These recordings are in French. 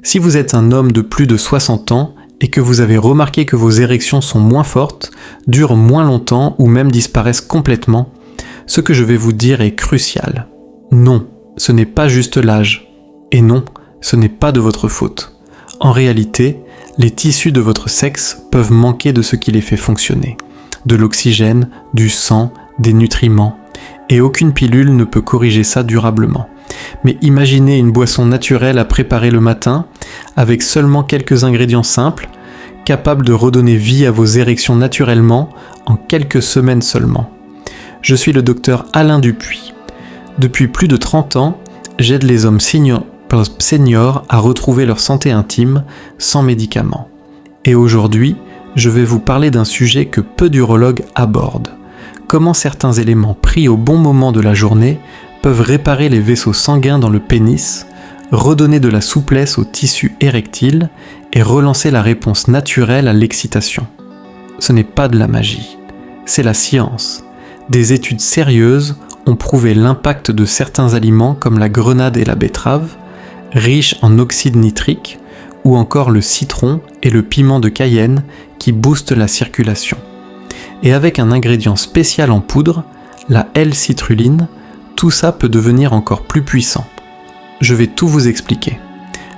Si vous êtes un homme de plus de 60 ans et que vous avez remarqué que vos érections sont moins fortes, durent moins longtemps ou même disparaissent complètement, ce que je vais vous dire est crucial. Non, ce n'est pas juste l'âge. Et non, ce n'est pas de votre faute. En réalité, les tissus de votre sexe peuvent manquer de ce qui les fait fonctionner. De l'oxygène, du sang, des nutriments. Et aucune pilule ne peut corriger ça durablement. Mais imaginez une boisson naturelle à préparer le matin, avec seulement quelques ingrédients simples, capable de redonner vie à vos érections naturellement en quelques semaines seulement. Je suis le docteur Alain Dupuis. Depuis plus de 30 ans, j'aide les hommes seniors à retrouver leur santé intime sans médicaments. Et aujourd'hui, je vais vous parler d'un sujet que peu d'urologues abordent. Comment certains éléments pris au bon moment de la journée peuvent réparer les vaisseaux sanguins dans le pénis, redonner de la souplesse au tissu érectile et relancer la réponse naturelle à l'excitation. Ce n'est pas de la magie, c'est la science. Des études sérieuses ont prouvé l'impact de certains aliments comme la grenade et la betterave, riches en oxyde nitrique, ou encore le citron et le piment de Cayenne qui boostent la circulation. Et avec un ingrédient spécial en poudre, la L-citrulline, tout ça peut devenir encore plus puissant. Je vais tout vous expliquer.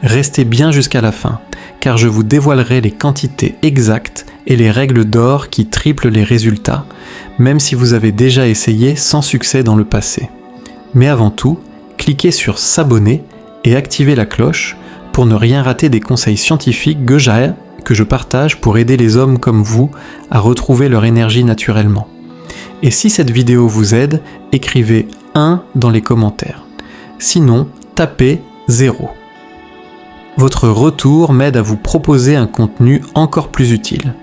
Restez bien jusqu'à la fin, car je vous dévoilerai les quantités exactes et les règles d'or qui triplent les résultats, même si vous avez déjà essayé sans succès dans le passé. Mais avant tout, cliquez sur s'abonner et activez la cloche pour ne rien rater des conseils scientifiques que je partage pour aider les hommes comme vous à retrouver leur énergie naturellement. Et si cette vidéo vous aide, écrivez 1 dans les commentaires. Sinon, tapez 0. Votre retour m'aide à vous proposer un contenu encore plus utile.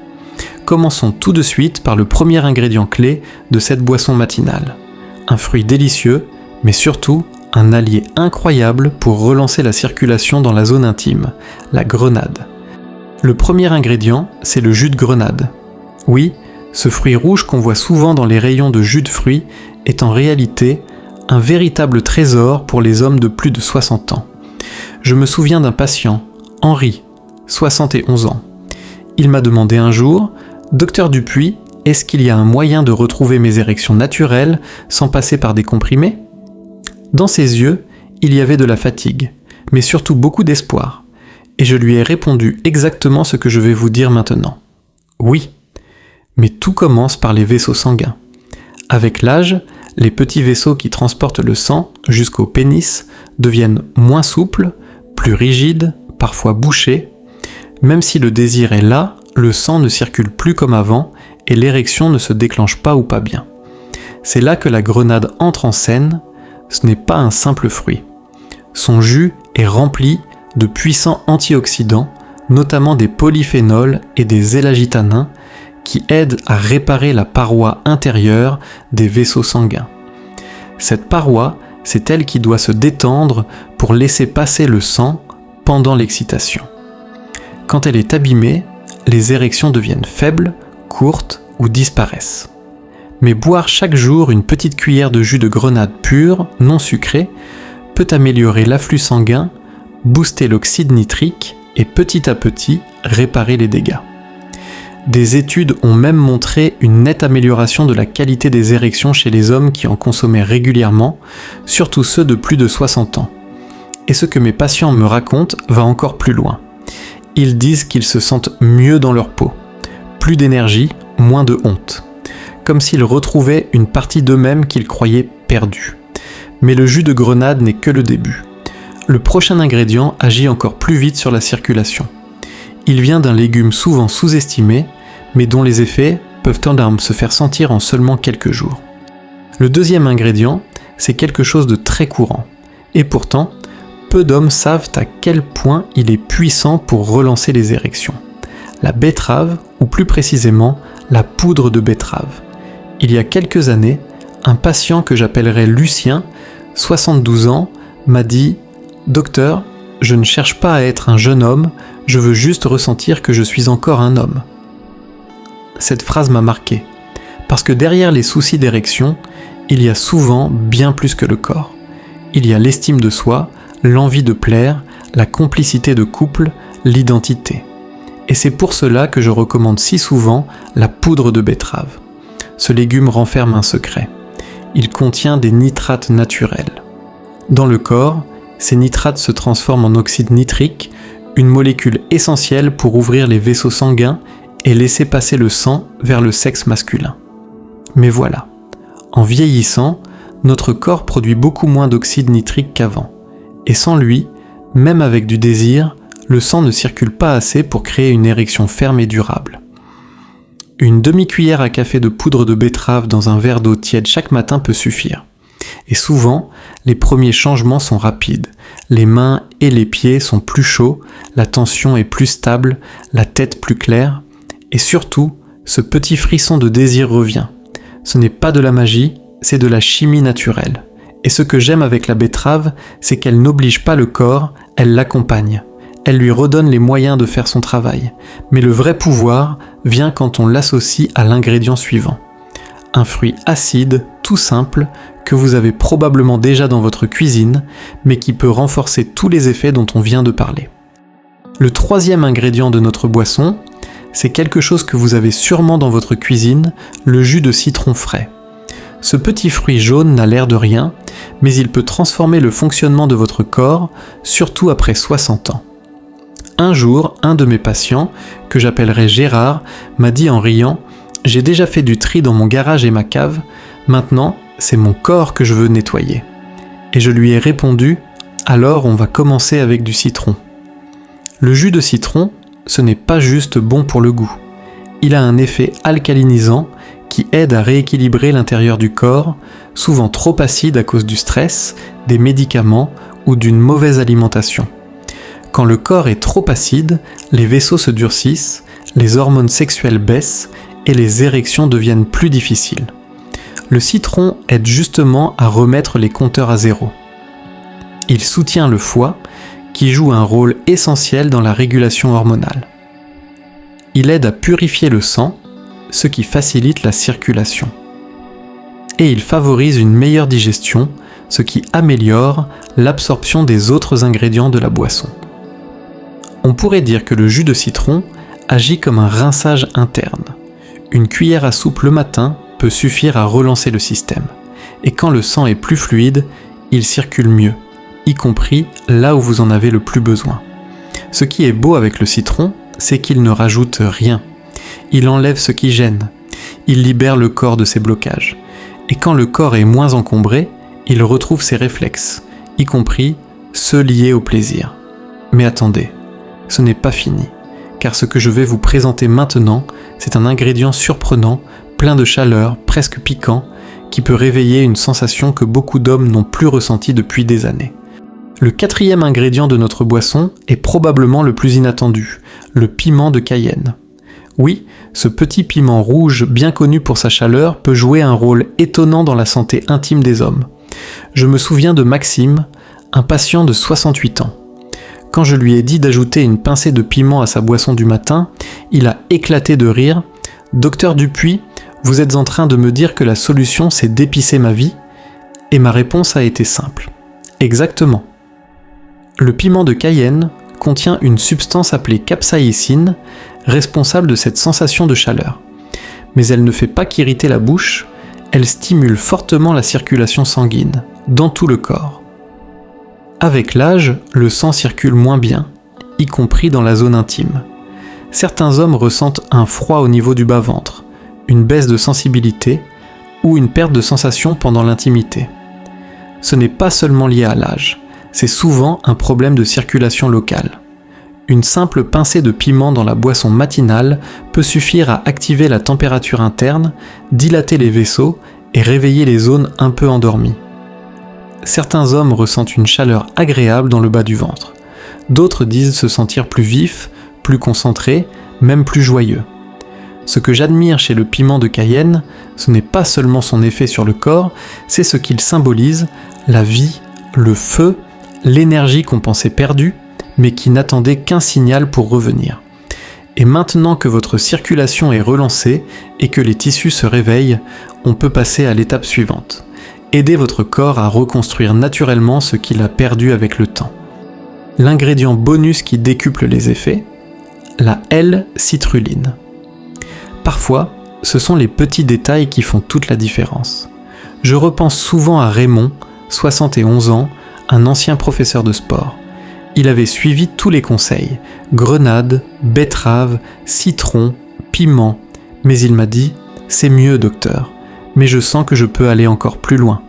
Commençons tout de suite par le premier ingrédient clé de cette boisson matinale. Un fruit délicieux, mais surtout un allié incroyable pour relancer la circulation dans la zone intime, la grenade. Le premier ingrédient, c'est le jus de grenade. Oui, ce fruit rouge qu'on voit souvent dans les rayons de jus de fruits est en réalité un véritable trésor pour les hommes de plus de 60 ans. Je me souviens d'un patient, Henri, 71 ans. Il m'a demandé un jour « Docteur Dupuis, est-ce qu'il y a un moyen de retrouver mes érections naturelles sans passer par des comprimés ?» Dans ses yeux, il y avait de la fatigue, mais surtout beaucoup d'espoir. Et je lui ai répondu exactement ce que je vais vous dire maintenant. Oui, mais tout commence par les vaisseaux sanguins. Avec l'âge, les petits vaisseaux qui transportent le sang jusqu'au pénis deviennent moins souples, plus rigides, parfois bouchés. Même si le désir est là, le sang ne circule plus comme avant et l'érection ne se déclenche pas ou pas bien. C'est là que la grenade entre en scène. Ce n'est pas un simple fruit. Son jus est rempli de puissants antioxydants, notamment des polyphénols et des élagitanins, qui aident à réparer la paroi intérieure des vaisseaux sanguins. Cette paroi, c'est elle qui doit se détendre pour laisser passer le sang pendant l'excitation. Quand elle est abîmée, les érections deviennent faibles, courtes ou disparaissent. Mais boire chaque jour une petite cuillère de jus de grenade pur, non sucré, peut améliorer l'afflux sanguin, booster l'oxyde nitrique et petit à petit réparer les dégâts. Des études ont même montré une nette amélioration de la qualité des érections chez les hommes qui en consommaient régulièrement, surtout ceux de plus de 60 ans. Et ce que mes patients me racontent va encore plus loin. Ils disent qu'ils se sentent mieux dans leur peau, plus d'énergie, moins de honte. Comme s'ils retrouvaient une partie d'eux-mêmes qu'ils croyaient perdue. Mais le jus de grenade n'est que le début. Le prochain ingrédient agit encore plus vite sur la circulation. Il vient d'un légume souvent sous-estimé, mais dont les effets peuvent se faire sentir en seulement quelques jours. Le deuxième ingrédient, c'est quelque chose de très courant. Et pourtant, peu d'hommes savent à quel point il est puissant pour relancer les érections. La betterave, ou plus précisément, la poudre de betterave. Il y a quelques années, un patient que j'appellerais Lucien, 72 ans, m'a dit « Docteur, je ne cherche pas à être un jeune homme, je veux juste ressentir que je suis encore un homme. » Cette phrase m'a marqué, parce que derrière les soucis d'érection, il y a souvent bien plus que le corps. Il y a l'estime de soi, l'envie de plaire, la complicité de couple, l'identité. Et c'est pour cela que je recommande si souvent la poudre de betterave. Ce légume renferme un secret. Il contient des nitrates naturels. Dans le corps, ces nitrates se transforment en oxyde nitrique, une molécule essentielle pour ouvrir les vaisseaux sanguins et laisser passer le sang vers le sexe masculin. Mais voilà, en vieillissant, notre corps produit beaucoup moins d'oxyde nitrique qu'avant. Et sans lui, même avec du désir, le sang ne circule pas assez pour créer une érection ferme et durable. Une demi-cuillère à café de poudre de betterave dans un verre d'eau tiède chaque matin peut suffire. Et souvent, les premiers changements sont rapides. Les mains et les pieds sont plus chauds, la tension est plus stable, la tête plus claire, et surtout, ce petit frisson de désir revient. Ce n'est pas de la magie, c'est de la chimie naturelle. Et ce que j'aime avec la betterave, c'est qu'elle n'oblige pas le corps, elle l'accompagne. Elle lui redonne les moyens de faire son travail. Mais le vrai pouvoir vient quand on l'associe à l'ingrédient suivant. Un fruit acide, tout simple, que vous avez probablement déjà dans votre cuisine, mais qui peut renforcer tous les effets dont on vient de parler. Le troisième ingrédient de notre boisson, c'est quelque chose que vous avez sûrement dans votre cuisine, le jus de citron frais. Ce petit fruit jaune n'a l'air de rien, mais il peut transformer le fonctionnement de votre corps, surtout après 60 ans. Un jour, un de mes patients, que j'appellerai Gérard, m'a dit en riant « J'ai déjà fait du tri dans mon garage et ma cave, maintenant c'est mon corps que je veux nettoyer. » Et je lui ai répondu « Alors on va commencer avec du citron. » Le jus de citron, ce n'est pas juste bon pour le goût. Il a un effet alcalinisant qui aide à rééquilibrer l'intérieur du corps, souvent trop acide à cause du stress, des médicaments ou d'une mauvaise alimentation. Quand le corps est trop acide, les vaisseaux se durcissent, les hormones sexuelles baissent et les érections deviennent plus difficiles. Le citron aide justement à remettre les compteurs à zéro. Il soutient le foie, qui joue un rôle essentiel dans la régulation hormonale. Il aide à purifier le sang, ce qui facilite la circulation. Et il favorise une meilleure digestion, ce qui améliore l'absorption des autres ingrédients de la boisson. On pourrait dire que le jus de citron agit comme un rinçage interne. Une cuillère à soupe le matin peut suffire à relancer le système. Et quand le sang est plus fluide, il circule mieux, y compris là où vous en avez le plus besoin. Ce qui est beau avec le citron, c'est qu'il ne rajoute rien. Il enlève ce qui gêne. Il libère le corps de ses blocages. Et quand le corps est moins encombré, il retrouve ses réflexes, y compris ceux liés au plaisir. Mais attendez, ce n'est pas fini, car ce que je vais vous présenter maintenant, c'est un ingrédient surprenant, plein de chaleur, presque piquant, qui peut réveiller une sensation que beaucoup d'hommes n'ont plus ressentie depuis des années. Le quatrième ingrédient de notre boisson est probablement le plus inattendu, le piment de Cayenne. Oui, ce petit piment rouge bien connu pour sa chaleur peut jouer un rôle étonnant dans la santé intime des hommes. Je me souviens de Maxime, un patient de 68 ans. Quand je lui ai dit d'ajouter une pincée de piment à sa boisson du matin, il a éclaté de rire. « Docteur Dupuis, vous êtes en train de me dire que la solution c'est d'épicer ma vie ?» Et ma réponse a été simple. Exactement. Le piment de Cayenne contient une substance appelée capsaïcine, responsable de cette sensation de chaleur. Mais elle ne fait pas qu'irriter la bouche, elle stimule fortement la circulation sanguine, dans tout le corps. Avec l'âge, le sang circule moins bien, y compris dans la zone intime. Certains hommes ressentent un froid au niveau du bas-ventre, une baisse de sensibilité ou une perte de sensation pendant l'intimité. Ce n'est pas seulement lié à l'âge, c'est souvent un problème de circulation locale. Une simple pincée de piment dans la boisson matinale peut suffire à activer la température interne, dilater les vaisseaux et réveiller les zones un peu endormies. Certains hommes ressentent une chaleur agréable dans le bas du ventre. D'autres disent se sentir plus vifs, plus concentrés, même plus joyeux. Ce que j'admire chez le piment de Cayenne, ce n'est pas seulement son effet sur le corps, c'est ce qu'il symbolise, la vie, le feu, l'énergie qu'on pensait perdue, mais qui n'attendait qu'un signal pour revenir. Et maintenant que votre circulation est relancée et que les tissus se réveillent, on peut passer à l'étape suivante. Aider votre corps à reconstruire naturellement ce qu'il a perdu avec le temps. L'ingrédient bonus qui décuple les effets, la L-citrulline. Parfois, ce sont les petits détails qui font toute la différence. Je repense souvent à Raymond, 71 ans, un ancien professeur de sport. Il avait suivi tous les conseils, grenade, betterave, citron, piment, mais il m'a dit « C'est mieux, docteur, mais je sens que je peux aller encore plus loin ».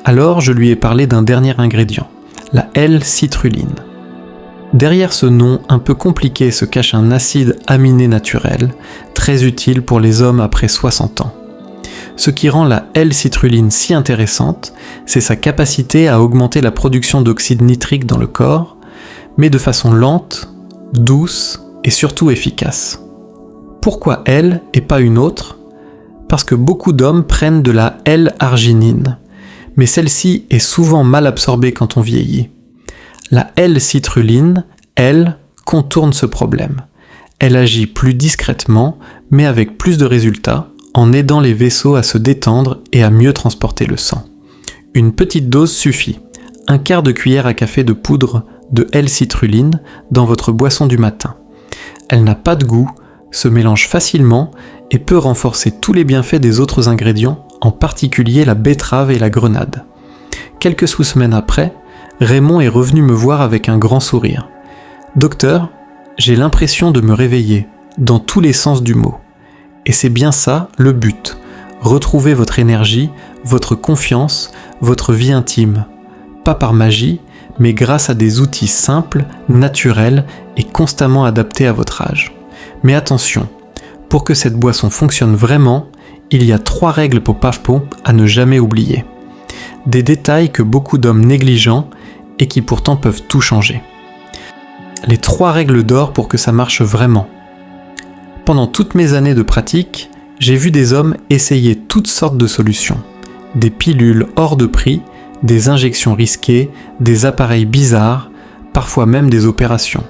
Alors je lui ai parlé d'un dernier ingrédient, la L-citrulline. Derrière ce nom un peu compliqué se cache un acide aminé naturel, très utile pour les hommes après 60 ans. Ce qui rend la L-citrulline si intéressante, c'est sa capacité à augmenter la production d'oxyde nitrique dans le corps, mais de façon lente, douce et surtout efficace. Pourquoi L et pas une autre ? Parce que beaucoup d'hommes prennent de la L-arginine, mais celle-ci est souvent mal absorbée quand on vieillit. La L-citrulline, elle, contourne ce problème. Elle agit plus discrètement, mais avec plus de résultats, en aidant les vaisseaux à se détendre et à mieux transporter le sang. Une petite dose suffit. 1/4 de cuillère à café de poudre de L-citrulline dans votre boisson du matin. Elle n'a pas de goût, se mélange facilement et peut renforcer tous les bienfaits des autres ingrédients, en particulier la betterave et la grenade. Quelques semaines après, Raymond est revenu me voir avec un grand sourire. « Docteur, j'ai l'impression de me réveiller, dans tous les sens du mot. Et c'est bien ça le but, retrouver votre énergie, votre confiance, votre vie intime. Pas par magie, mais grâce à des outils simples, naturels et constamment adaptés à votre âge. Mais attention, pour que cette boisson fonctionne vraiment, il y a 3 règles pour Pafpo à ne jamais oublier. Des détails que beaucoup d'hommes négligents et qui pourtant peuvent tout changer. Les 3 règles d'or pour que ça marche vraiment. Pendant toutes mes années de pratique, j'ai vu des hommes essayer toutes sortes de solutions. Des pilules hors de prix, des injections risquées, des appareils bizarres, parfois même des opérations.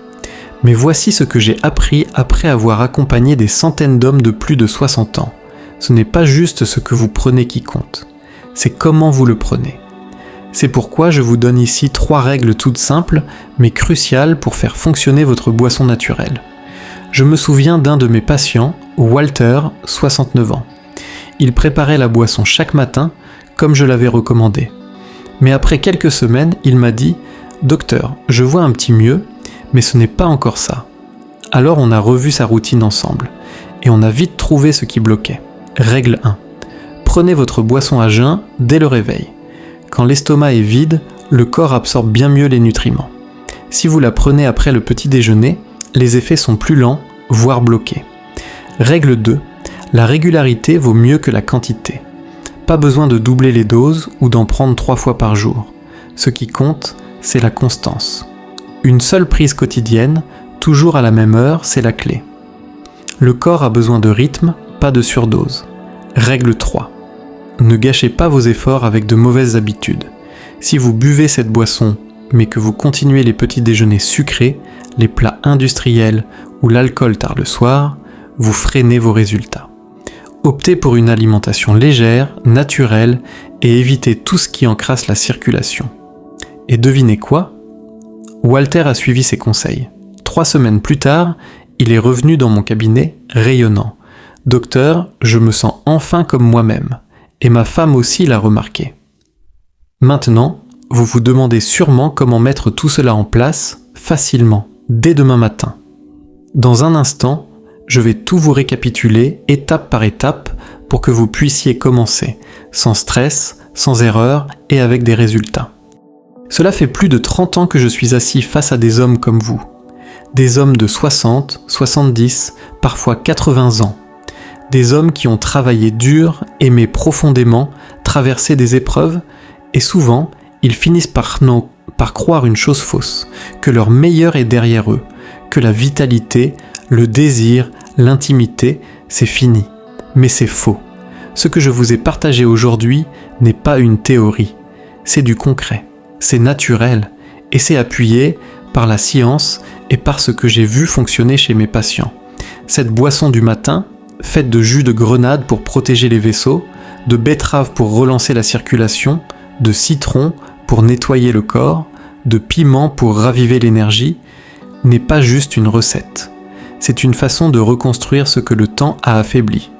Mais voici ce que j'ai appris après avoir accompagné des centaines d'hommes de plus de 60 ans. Ce n'est pas juste ce que vous prenez qui compte, c'est comment vous le prenez. C'est pourquoi je vous donne ici 3 règles toutes simples, mais cruciales pour faire fonctionner votre boisson naturelle. Je me souviens d'un de mes patients, Walter, 69 ans. Il préparait la boisson chaque matin, comme je l'avais recommandé. Mais après quelques semaines, il m'a dit « Docteur, je vois un petit mieux, mais ce n'est pas encore ça. » Alors on a revu sa routine ensemble, et on a vite trouvé ce qui bloquait. Règle 1. Prenez votre boisson à jeun dès le réveil. Quand l'estomac est vide, le corps absorbe bien mieux les nutriments. Si vous la prenez après le petit déjeuner, les effets sont plus lents, voire bloqués. Règle 2. La régularité vaut mieux que la quantité. Pas besoin de doubler les doses ou d'en prendre 3 fois par jour. Ce qui compte, c'est la constance. Une seule prise quotidienne, toujours à la même heure, c'est la clé. Le corps a besoin de rythme, pas de surdose. Règle 3. Ne gâchez pas vos efforts avec de mauvaises habitudes. Si vous buvez cette boisson, mais que vous continuez les petits déjeuners sucrés, les plats industriels ou l'alcool tard le soir, vous freinez vos résultats. Optez pour une alimentation légère, naturelle et évitez tout ce qui encrasse la circulation. Et devinez quoi ? Walter a suivi ses conseils. 3 semaines plus tard, il est revenu dans mon cabinet rayonnant. « Docteur, je me sens enfin comme moi-même. » Et ma femme aussi l'a remarqué. Maintenant, vous vous demandez sûrement comment mettre tout cela en place facilement, dès demain matin. Dans un instant, je vais tout vous récapituler étape par étape pour que vous puissiez commencer, sans stress, sans erreur et avec des résultats. Cela fait plus de 30 ans que je suis assis face à des hommes comme vous. Des hommes de 60, 70, parfois 80 ans. Des hommes qui ont travaillé dur, aimé profondément, traversé des épreuves, et souvent, ils finissent par croire une chose fausse, que leur meilleur est derrière eux, que la vitalité, le désir, l'intimité, c'est fini. Mais c'est faux. Ce que je vous ai partagé aujourd'hui n'est pas une théorie, c'est du concret, c'est naturel, et c'est appuyé par la science et par ce que j'ai vu fonctionner chez mes patients. Cette boisson du matin, faite de jus de grenade pour protéger les vaisseaux, de betterave pour relancer la circulation, de citron pour nettoyer le corps, de piment pour raviver l'énergie n'est pas juste une recette. C'est une façon de reconstruire ce que le temps a affaibli.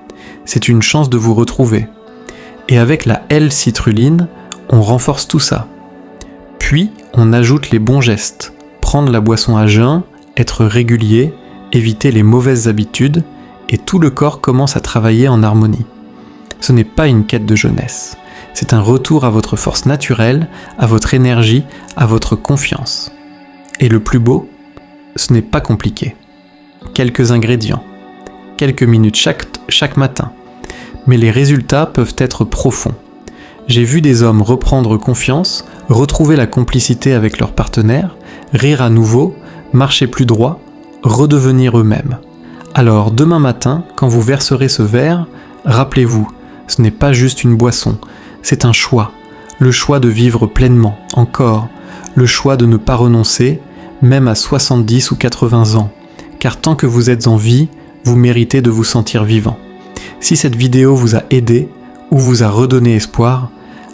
C'est une chance de vous retrouver. Et avec la L-citrulline, on renforce tout ça. Puis, on ajoute les bons gestes. Prendre la boisson à jeun, être régulier, éviter les mauvaises habitudes, et tout le corps commence à travailler en harmonie. Ce n'est pas une quête de jeunesse. C'est un retour à votre force naturelle, à votre énergie, à votre confiance. Et le plus beau, ce n'est pas compliqué. Quelques ingrédients, quelques minutes chaque matin. Mais les résultats peuvent être profonds. J'ai vu des hommes reprendre confiance, retrouver la complicité avec leur partenaire, rire à nouveau, marcher plus droit, redevenir eux-mêmes. Alors demain matin, quand vous verserez ce verre, rappelez-vous, ce n'est pas juste une boisson, c'est un choix. Le choix de vivre pleinement, encore. Le choix de ne pas renoncer, même à 70 ou 80 ans. Car tant que vous êtes en vie, vous méritez de vous sentir vivant. Si cette vidéo vous a aidé ou vous a redonné espoir,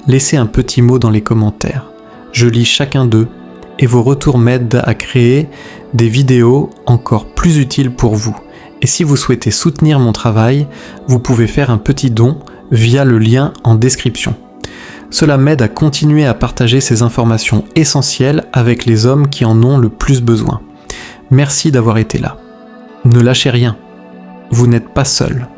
laissez un petit mot dans les commentaires. Je lis chacun d'eux et vos retours m'aident à créer des vidéos encore plus utiles pour vous. Et si vous souhaitez soutenir mon travail, vous pouvez faire un petit don via le lien en description. Cela m'aide à continuer à partager ces informations essentielles avec les hommes qui en ont le plus besoin. Merci d'avoir été là. Ne lâchez rien. Vous n'êtes pas seul.